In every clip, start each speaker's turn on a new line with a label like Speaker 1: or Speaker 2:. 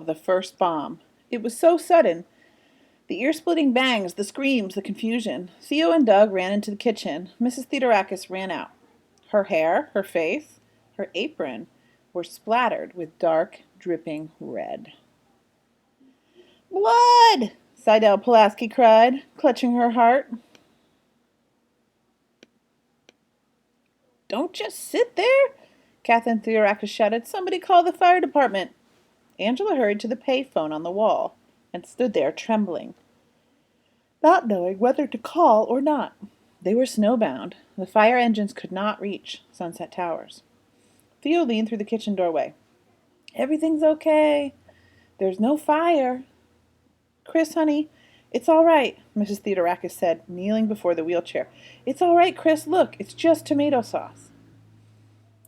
Speaker 1: The first bomb. It was so sudden. The ear-splitting bangs, the screams, the confusion. Theo and Doug ran into the kitchen. Mrs. Theodorakis ran out. Her hair, her face, her apron were splattered with dark, dripping red. "Blood!" Seidel Pulaski cried, clutching her heart. "Don't just sit there!" Catherine Theodorakis shouted. "Somebody call the fire department!" Angela hurried to the pay phone on the wall and stood there trembling, not knowing whether to call or not. They were snowbound. The fire engines could not reach Sunset Towers. Theo leaned through the kitchen doorway. "Everything's okay. There's no fire." "Chris, honey, it's all right," Mrs. Theodorakis said, kneeling before the wheelchair. "It's all right, Chris. Look, it's just tomato sauce."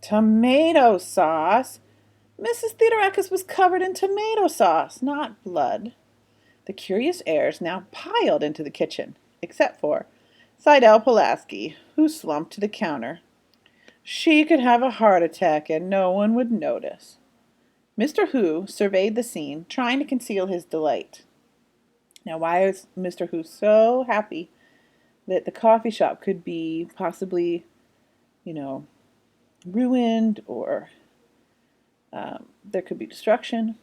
Speaker 1: Tomato sauce? Mrs. Theodorakis was covered in tomato sauce, not blood. The curious heirs now piled into the kitchen, except for Seidel Pulaski, who slumped to the counter. She could have a heart attack and no one would notice. Mr. Hu surveyed the scene, trying to conceal his delight. Now, why is Mr. Hu so happy that the coffee shop could be possibly, ruined, or there could be destruction?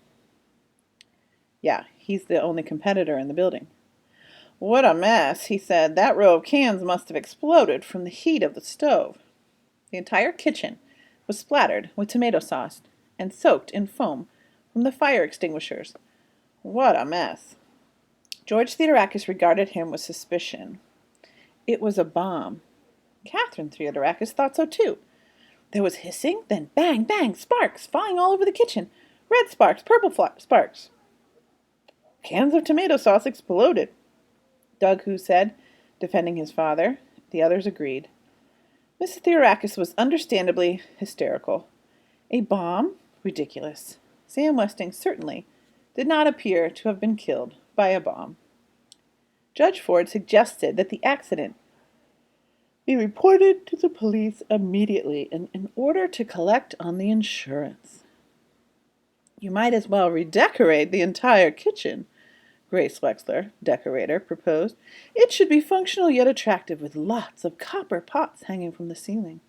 Speaker 1: Yeah, he's the only competitor in the building. "What a mess," he said. "That row of cans must have exploded from the heat of the stove." The entire kitchen was splattered with tomato sauce and soaked in foam from the fire extinguishers. What a mess. George Theodorakis regarded him with suspicion. It was a bomb. Catherine Theodorakis thought so too. There was hissing, then bang, bang, sparks flying all over the kitchen. Red sparks, purple sparks. "Cans of tomato sauce exploded," Doug Hu said, defending his father. The others agreed. Mrs. Theodorakis was understandably hysterical. A bomb? Ridiculous. Sam Westing certainly did not appear to have been killed by a bomb. Judge Ford suggested that the accident be reported to the police immediately in order to collect on the insurance. "You might as well redecorate the entire kitchen," Grace Wexler, decorator, proposed. "It should be functional yet attractive, with lots of copper pots hanging from the ceiling."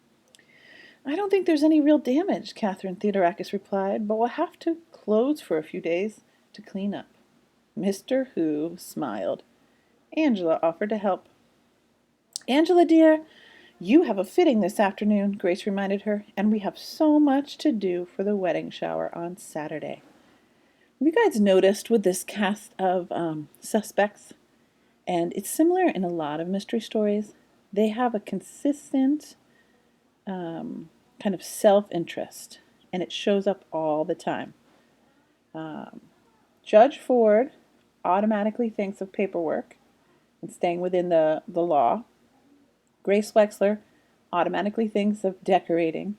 Speaker 1: "I don't think there's any real damage," Catherine Theodorakis replied, "but we'll have to close for a few days to clean up." Mr. Hu smiled. Angela offered to help. "Angela, dear, you have a fitting this afternoon," Grace reminded her, "and we have so much to do for the wedding shower on Saturday." Have you guys noticed with this cast of suspects, and it's similar in a lot of mystery stories, they have a consistent kind of self-interest, and it shows up all the time. Judge Ford automatically thinks of paperwork and staying within the law. Grace Wexler automatically thinks of decorating.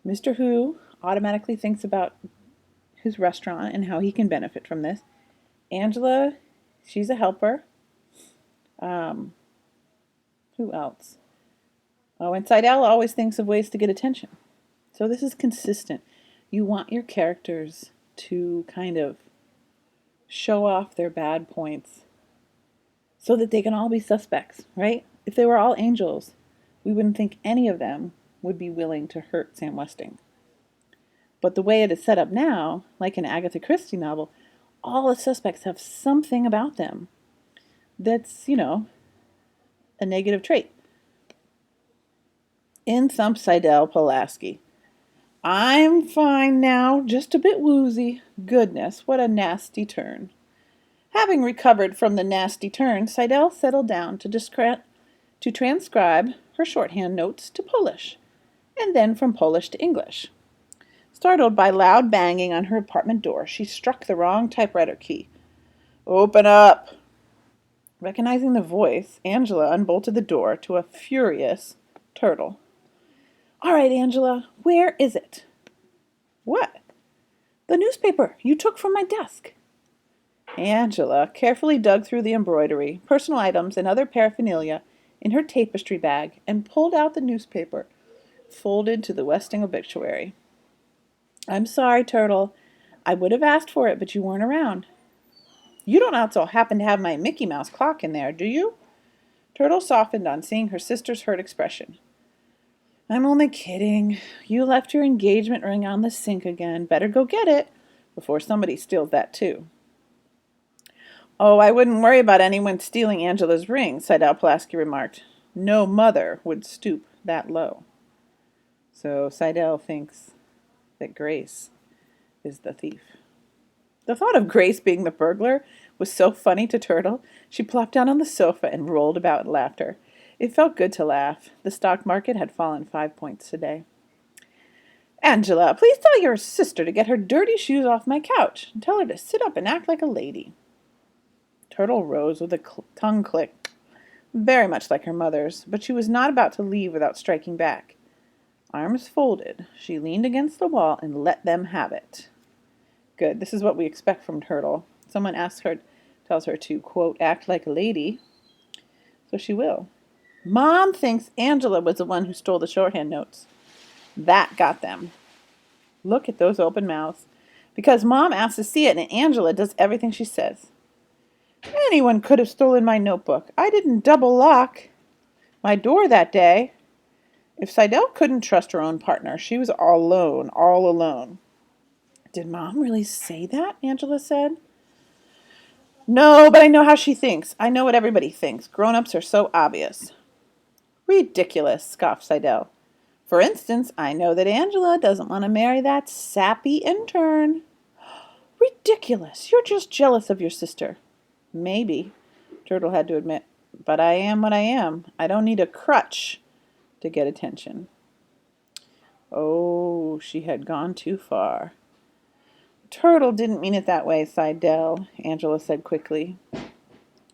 Speaker 1: Mr. Hu automatically thinks about his restaurant and how he can benefit from this. Angela, she's a helper. Who else? Oh, and Seidel always thinks of ways to get attention. So this is consistent. You want your characters to kind of show off their bad points so that they can all be suspects, right? If they were all angels, we wouldn't think any of them would be willing to hurt Sam Westing. But the way it is set up now, like an Agatha Christie novel, all the suspects have something about them that's, a negative trait. In thumps Seidel Pulaski. "I'm fine now, just a bit woozy. Goodness, what a nasty turn." Having recovered from the nasty turn, Seidel settled down to transcribe her shorthand notes to Polish, and then from Polish to English. Startled by loud banging on her apartment door, she struck the wrong typewriter key. "Open up!" Recognizing the voice, Angela unbolted the door to a furious Turtle. "All right, Angela, where is it?" "What?" "The newspaper you took from my desk." Angela carefully dug through the embroidery, personal items, and other paraphernalia in her tapestry bag and pulled out the newspaper folded to the Westing obituary. "I'm sorry, Turtle. I would have asked for it, but you weren't around. You don't also happen to have my Mickey Mouse clock in there, do you? Turtle softened on seeing her sister's hurt expression. I'm only kidding. You left your engagement ring on the sink again. Better go get it before somebody steals that too. Oh, I wouldn't worry about anyone stealing Angela's ring, Seidel Pulaski remarked. No mother would stoop that low. So Seidel thinks that Grace is the thief. The thought of Grace being the burglar was so funny to Turtle. She plopped down on the sofa and rolled about in laughter. It felt good to laugh. The stock market had fallen 5 points today. Angela, please tell your sister to get her dirty shoes off my couch and tell her to sit up and act like a lady. Turtle rose with a tongue click, very much like her mother's, but she was not about to leave without striking back. Arms folded, she leaned against the wall and let them have it. Good, this is what we expect from Turtle. Someone tells her to, quote, act like a lady, so she will. Mom thinks Angela was the one who stole the shorthand notes. That got them. Look at those open mouths. Because Mom asks to see it and Angela does everything she says. Anyone could have stolen my notebook. I didn't double lock my door that day. If Seidel couldn't trust her own partner, she was all alone. Did Mom really say that? Angela said. No, but I know how she thinks. I know what everybody thinks. Grown-ups are so obvious. Ridiculous, scoffed Seidel. For instance, I know that Angela doesn't want to marry that sappy intern. Ridiculous. You're just jealous of your sister. Maybe, Turtle had to admit. But I am what I am. I don't need a crutch to get attention. Oh, she had gone too far. Turtle didn't mean it that way, Seidel, Angela said quickly.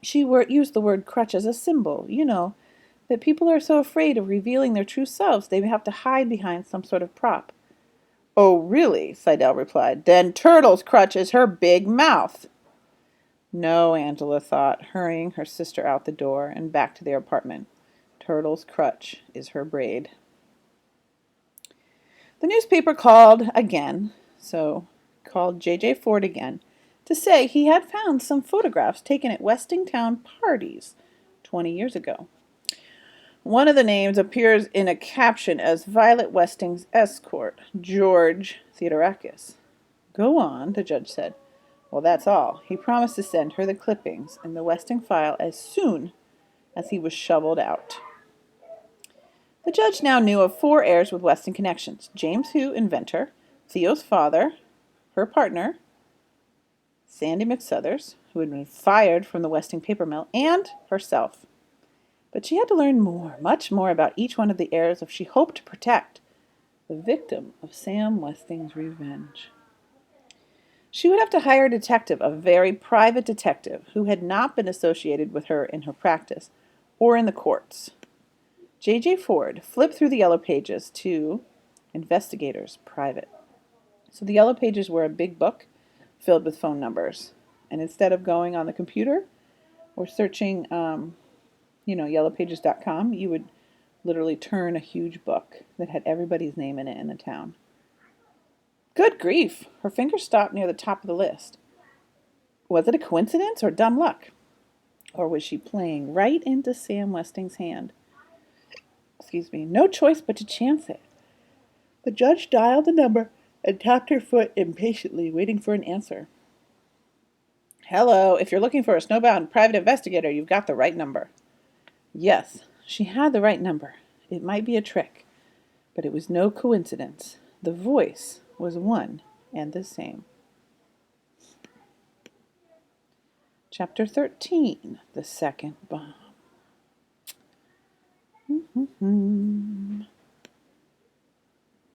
Speaker 1: She used the word crutch as a symbol, that people are so afraid of revealing their true selves they have to hide behind some sort of prop. Oh, really? Seidel replied. Then Turtle's crutch is her big mouth. No, Angela thought, hurrying her sister out the door and back to their apartment. Turtle's crutch is her braid. The newspaper called J.J. Ford again, to say he had found some photographs taken at Westingtown parties 20 years ago. One of the names appears in a caption as Violet Westing's escort, George Theodorakis. Go on, the judge said. Well, that's all. He promised to send her the clippings in the Westing file as soon as he was shoveled out. The judge now knew of 4 heirs with Westing connections. James Hu, inventor, Theo's father, her partner, Sandy McSuthers, who had been fired from the Westing paper mill, and herself. But she had to learn more, much more about each one of the heirs if she hoped to protect the victim of Sam Westing's revenge. She would have to hire a detective, a very private detective, who had not been associated with her in her practice or in the courts. J.J. Ford flipped through the yellow pages to Investigators Private. So the yellow pages were a big book filled with phone numbers. And instead of going on the computer or searching, yellowpages.com, you would literally turn a huge book that had everybody's name in it in the town. Good grief! Her finger stopped near the top of the list. Was it a coincidence or dumb luck? Or was she playing right into Sam Westing's hand? No choice but to chance it. The judge dialed the number and tapped her foot impatiently, waiting for an answer. Hello, if you're looking for a snowbound private investigator, you've got the right number. Yes, she had the right number. It might be a trick, but it was no coincidence. The voice was one and the same. Chapter 13, The Second Bomb.